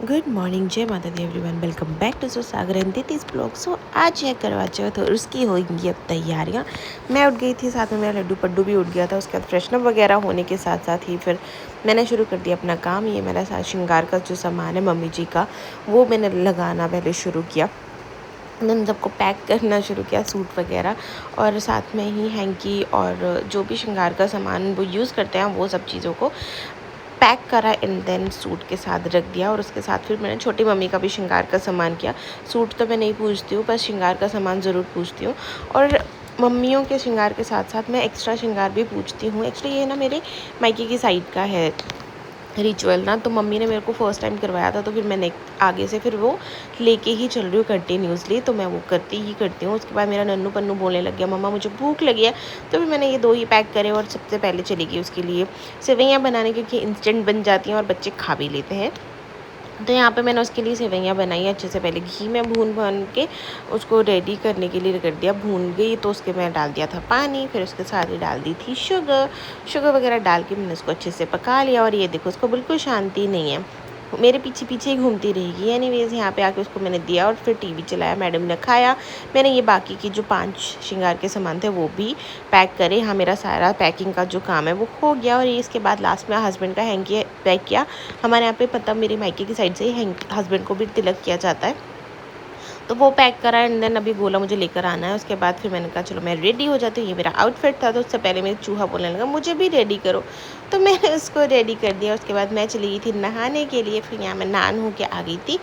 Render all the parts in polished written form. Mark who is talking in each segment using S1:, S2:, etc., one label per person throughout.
S1: Good morning, जय माता दी everyone. Welcome back to Sagar and this blog. So आज है करवा चौथ और उसकी होंगी अब तैयारियां। मैं उठ गई थी, साथ में मेरा लड्डू पड्डू भी उठ गया था। उसके बाद फ्रेशनअप वगैरह होने के साथ साथ ही फिर मैंने शुरू कर दिया अपना काम। ये मेरा साथ श्रृंगार का जो सामान है मम्मी जी का, वो मैंने लगाना पहले शुरू किया। उन सबको पैक करना शुरू किया, सूट वगैरह, और साथ में ही हैंकी और जो भी श्रृंगार का सामान वो यूज़ करते हैं वो सब चीज़ों को पैक करा एंड देन सूट के साथ रख दिया। और उसके साथ फिर मैंने छोटी मम्मी का भी श्रृंगार का सामान किया। सूट तो मैं नहीं पूछती हूँ, बस श्रृंगार का सामान ज़रूर पूछती हूँ। और मम्मियों के श्रृंगार के साथ साथ मैं एक्स्ट्रा श्रृंगार भी पूछती हूँ। एक्चुअली ये ना मेरे मायके की साइड का है रिचुअल ना, तो मम्मी ने मेरे को फर्स्ट टाइम करवाया था, तो फिर मैंने आगे से फिर वो लेके ही चल रही हूँ कंटिन्यूसली। तो मैं वो करती ही करती हूँ। उसके बाद मेरा नन्नू पन्नू बोलने लग गया, मम्मा मुझे भूख लगी है। तो फिर मैंने ये दो ही पैक करे और सबसे पहले चली गई उसके लिए सेवैयाँ बनाने, क्योंकि इंस्टेंट बन जाती हैं और बच्चे खा भी लेते हैं। तो यहाँ पे मैंने उसके लिए सेवैयाँ बनाई अच्छे से। पहले घी में भून के उसको रेडी करने के लिए कर दिया। भून गई तो उसके मैं डाल दिया था पानी, फिर उसके साथ ही डाल दी थी शुगर वगैरह डाल के मैंने उसको अच्छे से पका लिया। और ये देखो, उसको बिल्कुल शांति नहीं है, मेरे पीछे पीछे ही घूमती रहेगी। एनीवेज यहाँ पे आके उसको मैंने दिया और फिर टीवी चलाया, मैडम ने खाया। मैंने ये बाकी की जो 5 श्रृंगार के सामान थे वो भी पैक करे। हाँ, मेरा सारा पैकिंग का जो काम है वो हो गया। और ये इसके बाद लास्ट में हस्बैंड का हैंकी पैक किया। हमारे यहाँ पे पता मेरे मायके की साइड से ही हस्बैंड को भी तिलक किया जाता है, तो वो पैक करा एंड देन अभी बोला मुझे लेकर आना है। उसके बाद फिर मैंने कहा चलो मैं रेडी हो जाती हूँ। ये मेरा आउटफिट था, तो उससे पहले मेरे चूहा बोलने लगा मुझे भी रेडी करो, तो मैंने उसको रेडी कर दिया। उसके बाद मैं चली गई थी नहाने के लिए। फिर यहाँ मैं नहान हो के आ गई थी।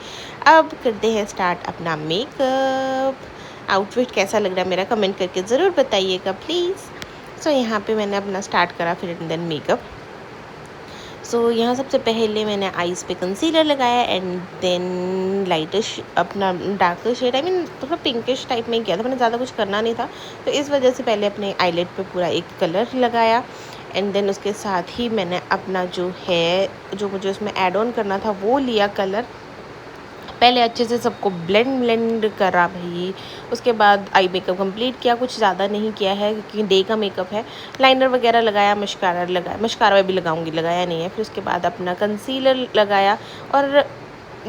S1: अब करते हैं स्टार्ट अपना मेकअप। आउटफिट कैसा लग रहा है मेरा कमेंट करके ज़रूर बताइएगा प्लीज़। सो यहाँ पे मैंने अपना स्टार्ट करा फिर देन मेकअप। सो यहाँ सबसे पहले मैंने आईज़ पे कंसीलर लगाया एंड देन लाइटिश अपना डार्कर शेड, आई मीन थोड़ा पिंकिश टाइप में किया था। मैंने ज़्यादा कुछ करना नहीं था, तो इस वजह से पहले अपने आईलेट पे पूरा एक कलर लगाया एंड देन उसके साथ ही मैंने अपना जो है जो मुझे उसमें ऐड ऑन करना था वो लिया कलर। पहले अच्छे से सबको ब्लेंड करा भाई। उसके बाद आई मेकअप कंप्लीट किया, कुछ ज़्यादा नहीं किया है क्योंकि डे का मेकअप है। लाइनर वगैरह लगाया, मस्कारा लगाया, मस्कारा मैं भी लगाऊंगी, लगाया नहीं है। फिर उसके बाद अपना कंसीलर लगाया। और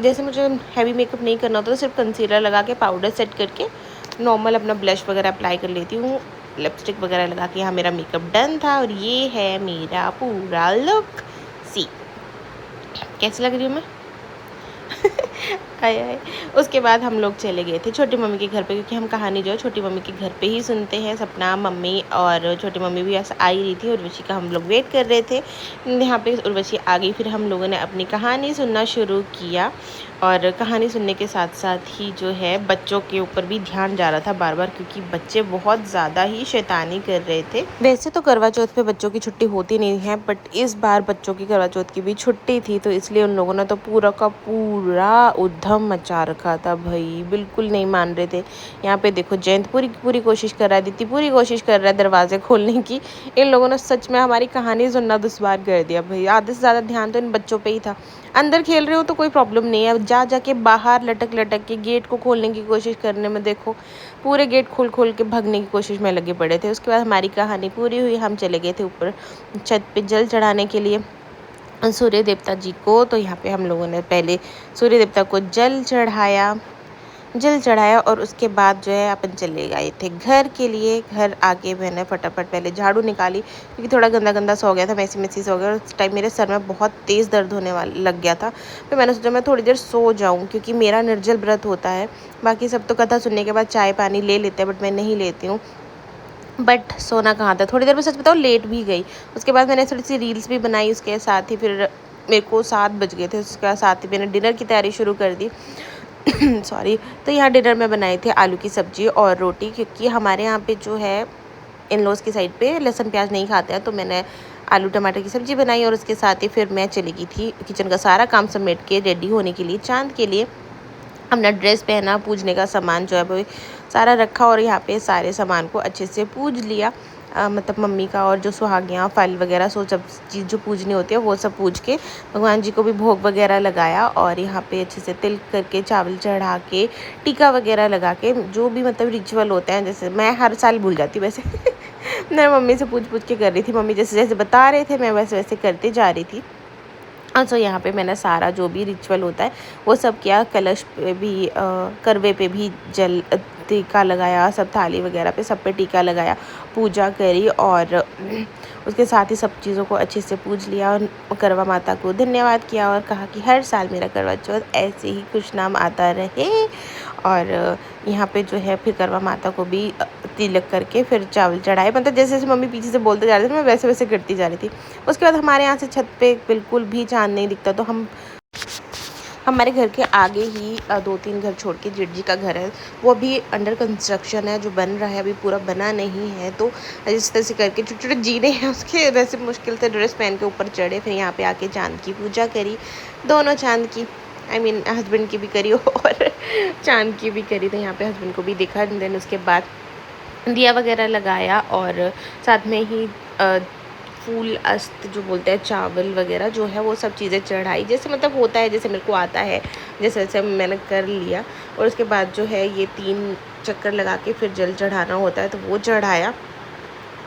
S1: जैसे मुझे हैवी मेकअप नहीं करना होता तो सिर्फ कंसीलर लगा के पाउडर सेट करके नॉर्मल अपना ब्लश वगैरह अप्लाई कर लेती हूँ। लिपस्टिक वगैरह लगा के यहाँ मेरा मेकअप डन था। और ये है मेरा पूरा लुक। सी कैसी लग रही हूँ मैं? आए आए। उसके बाद हम लोग चले गए थे छोटी मम्मी के घर पे, क्योंकि हम कहानी जो है छोटी मम्मी के घर पे ही सुनते हैं। सपना मम्मी और छोटी मम्मी भी ऐसा आई रही थी, उर्वशी का हम लोग वेट कर रहे थे। यहाँ पे उर्वशी आ गई, फिर हम लोगों ने अपनी कहानी सुनना शुरू किया। और कहानी सुनने के साथ साथ ही जो है बच्चों के ऊपर भी ध्यान जा रहा था बार बार, क्योंकि बच्चे बहुत ज़्यादा ही शैतानी कर रहे थे। वैसे तो करवा चौथ पे बच्चों की छुट्टी होती नहीं है, बट इस बार बच्चों की करवा चौथ की भी छुट्टी थी, तो इसलिए उन लोगों ने तो पूरा का पूरा उधम मचा रखा था भाई। बिल्कुल नहीं मान रहे थे। यहाँ पे देखो जयंत पूरी कोशिश कर रहा है, दीदी पूरी कोशिश कर रहा है दरवाजे खोलने की। इन लोगों ने सच में हमारी कहानी सुनना दुश्वार कर दिया भाई। आधे से ज़्यादा ध्यान तो इन बच्चों पे ही था। अंदर खेल रहे हो तो कोई प्रॉब्लम नहीं है, जाके बाहर लटक के गेट को खोलने की कोशिश करने में देखो पूरे गेट खोल के भागने की कोशिश में लगे पड़े थे। उसके बाद हमारी कहानी पूरी हुई, हम चले गए थे ऊपर छत पे जल चढ़ाने के लिए सूर्य देवता जी को। तो यहाँ पे हम लोगों ने पहले सूर्य देवता को जल चढ़ाया और उसके बाद जो है अपन चले गए थे घर के लिए। घर आके मैंने फटाफट पहले झाड़ू निकाली, क्योंकि थोड़ा गंदा सा हो गया था, मैसी सा हो गया। उस टाइम मेरे सर में बहुत तेज़ दर्द होने वाला लग गया था। फिर मैंने सोचा मैं थोड़ी देर सो जाऊँ, क्योंकि मेरा निर्जल व्रत होता है। बाकी सब तो कथा सुनने के बाद चाय पानी ले लेते हैं, बट मैं नहीं लेती हूँ। बट सोना कहाँ था, थोड़ी देर में सच बताओ लेट भी गई। उसके बाद मैंने थोड़ी सी रील्स भी बनाई, उसके साथ ही फिर मेरे को 7 बज गए थे। उसके साथ ही मैंने डिनर की तैयारी शुरू कर दी। सॉरी। तो यहाँ डिनर में बनाए थे आलू की सब्ज़ी और रोटी, क्योंकि हमारे यहाँ पे जो है इन लॉज़ की साइड पे लहसुन प्याज नहीं खाते हैं। तो मैंने आलू टमाटर की सब्ज़ी बनाई और उसके साथ ही फिर मैं चली गई थी किचन का सारा काम समेट के रेडी होने के लिए चाँद के लिए। अपना ड्रेस पहना, पूजने का सामान जो है वो सारा रखा और यहाँ पे सारे सामान को अच्छे से पूज लिया। मतलब मम्मी का और जो सुहागियाँ फल वगैरह सो सब चीज़ जो पूजनी होती है वो सब पूज के भगवान जी को भी भोग वगैरह लगाया। और यहाँ पे अच्छे से तिल करके चावल चढ़ा के टीका वगैरह लगा के जो भी मतलब रिचुअल होते हैं, जैसे मैं हर साल भूल जाती हूँ वैसे मैं मम्मी से पूछ के कर रही थी। मम्मी जैसे जैसे बता रहे थे मैं वैसे वैसे करते जा रही थी। सो यहाँ पे मैंने सारा जो भी रिचुअल होता है वो सब किया। कलश पे भी करवे पे भी जल टीका लगाया, सब थाली वगैरह पे सब पे टीका लगाया, पूजा करी और उसके साथ ही सब चीज़ों को अच्छे से पूज लिया और करवा माता को धन्यवाद किया और कहा कि हर साल मेरा करवा चौथ ऐसे ही खुश नाम आता रहे। और यहाँ पे जो है फिर करवा माता को भी तिलक करके फिर चावल चढ़ाए। मतलब जैसे जैसे मम्मी पीछे से बोलते जा रहे थे मैं वैसे वैसे करती जा रही थी। उसके बाद हमारे यहाँ से छत पे बिल्कुल भी चाँद नहीं दिखता, तो हमारे घर के आगे ही 2-3 घर छोड़ के जेठ जी का घर है, वो अभी अंडर कंस्ट्रक्शन है, जो बन रहा है, अभी पूरा बना नहीं है। तो इस तरह से करके छोटे छोटे जीने हैं उसके, वैसे मुश्किल से ड्रेस पहन के ऊपर चढ़े, फिर यहाँ पे आके चाँद की पूजा करी, दोनों चाँद की, आई मीन हस्बैंड की भी करी और चाँद की भी करी। तो यहाँ पे हस्बैंड को भी देखा, देन उसके बाद दिया वगैरह लगाया और साथ में ही फूल अस्त जो बोलते हैं, चावल वगैरह जो है वो सब चीज़ें चढ़ाई, जैसे मतलब होता है, जैसे मेरे को आता है, जैसे जैसे मैंने कर लिया। और उसके बाद जो है ये 3 चक्कर लगा के फिर जल चढ़ाना होता है, तो वो चढ़ाया।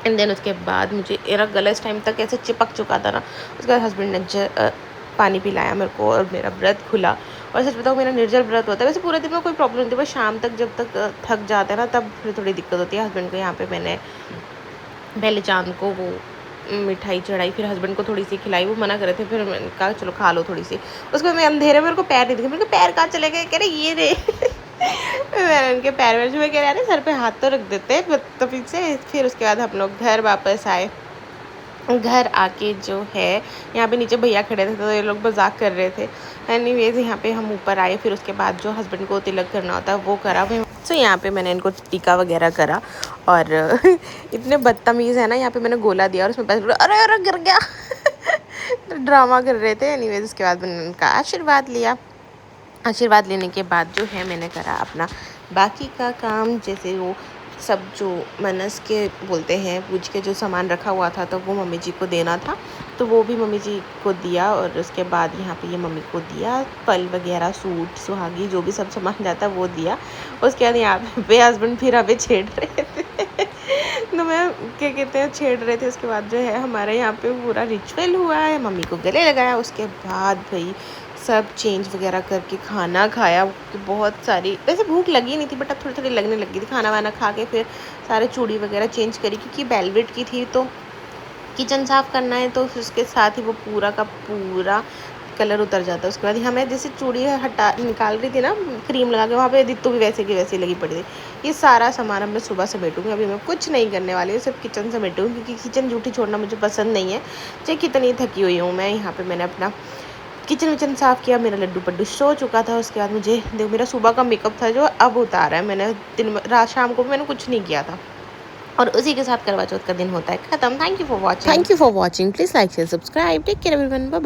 S1: एंड देन उसके बाद मुझे मेरा गला इस टाइम तक ऐसे चिपक चुका था ना, उसके बाद हस्बैंड ने पानी पिलाया मेरे को और मेरा व्रत खुला। और सच बताऊँ मेरा निर्जल व्रत होता है, वैसे पूरे दिन में कोई प्रॉब्लम नहीं थी, बस शाम तक जब तक थक जाता है ना तब फिर थोड़ी दिक्कत होती है। हस्बैंड को यहाँ पे मैंने पहले चाँद को वो मिठाई चढ़ाई, फिर हस्बैंड को थोड़ी सी खिलाई, वो मना कर रहे थे, फिर मैंने कहा चलो खा लो थोड़ी सी। उसके बाद मैं अंधेरे में, मेरे को पैर नहीं दिखे, मेरे को पैर कहाँ चले गए, कह रहे ये रे मैंने उनके पैर में कह रहे हैं सर पे हाथ तो रख देते हैं बदतमीज से। फिर उसके बाद हम लोग घर वापस आए। घर आके जो है यहाँ पे नीचे भैया खड़े थे, तो ये लोग मजाक कर रहे थे। एनीवेज यहाँ पे हम ऊपर आए, फिर उसके बाद जो हस्बैंड को तिलक करना होता है वो करा। सो यहाँ पे मैंने इनको टीका वगैरह करा और इतने बदतमीज़ है ना, यहाँ पे मैंने गोला दिया और उसमें पैसे अरे अरे गिर गया ड्रामा कर रहे थे। एनीवेज उसके बाद मैंने उनका आशीर्वाद लिया। आशीर्वाद लेने के बाद जो है मैंने करा अपना बाकी का काम, जैसे वो सब जो मनस के बोलते हैं पूज के जो सामान रखा हुआ था, तो वो मम्मी जी को देना था, तो वो भी मम्मी जी को दिया। और उसके बाद यहाँ पे ये मम्मी को दिया फल वगैरह, सूट सुहागी जो भी सब सामान जाता वो दिया। उसके बाद यहाँ पे हस्बैंड फिर हमें छेड़ रहे थे तो मैं क्या कहते हैं छेड़ रहे थे। उसके बाद जो है हमारे यहाँ पे पूरा रिचुअल हुआ है, मम्मी को गले लगाया। उसके बाद भाई सब चेंज वगैरह करके खाना खाया, कि बहुत सारी वैसे भूख लगी नहीं थी बट अब थोड़ी थोड़ी लगने लगी थी। खाना वाना खा के फिर सारे चूड़ी वगैरह चेंज करी, क्योंकि वेलवेट की थी तो किचन साफ़ करना है, तो फिर उसके साथ ही वो पूरा का पूरा कलर उतर जाता है। उसके बाद हमें जैसे चूड़ी हटा निकाल रही थी ना क्रीम लगा के, वहाँ पे दित्तू भी वैसे की वैसे लगी पड़ी थी। ये सारा सामान अब मैं सुबह समेटूँगी, अभी मैं कुछ नहीं करने वाली हूँ, सिर्फ किचन समेटूँगी, क्योंकि किचन जूठी छोड़ना मुझे पसंद नहीं है, चाहे कितनी थकी हुई हूँ मैं। यहाँ पर मैंने अपना किचन विचन साफ़ किया, मेरा लड्डू पड्डू सो चुका था। उसके बाद मुझे देखो मेरा सुबह का मेकअप था जो अब उतारा है मैंने, दिन रात शाम को मैंने कुछ नहीं किया था, और उसी के साथ करवा चौथ का दिन होता है ख़त्म। Thank you for watching. Please like share subscribe. Take care everyone, bye bye.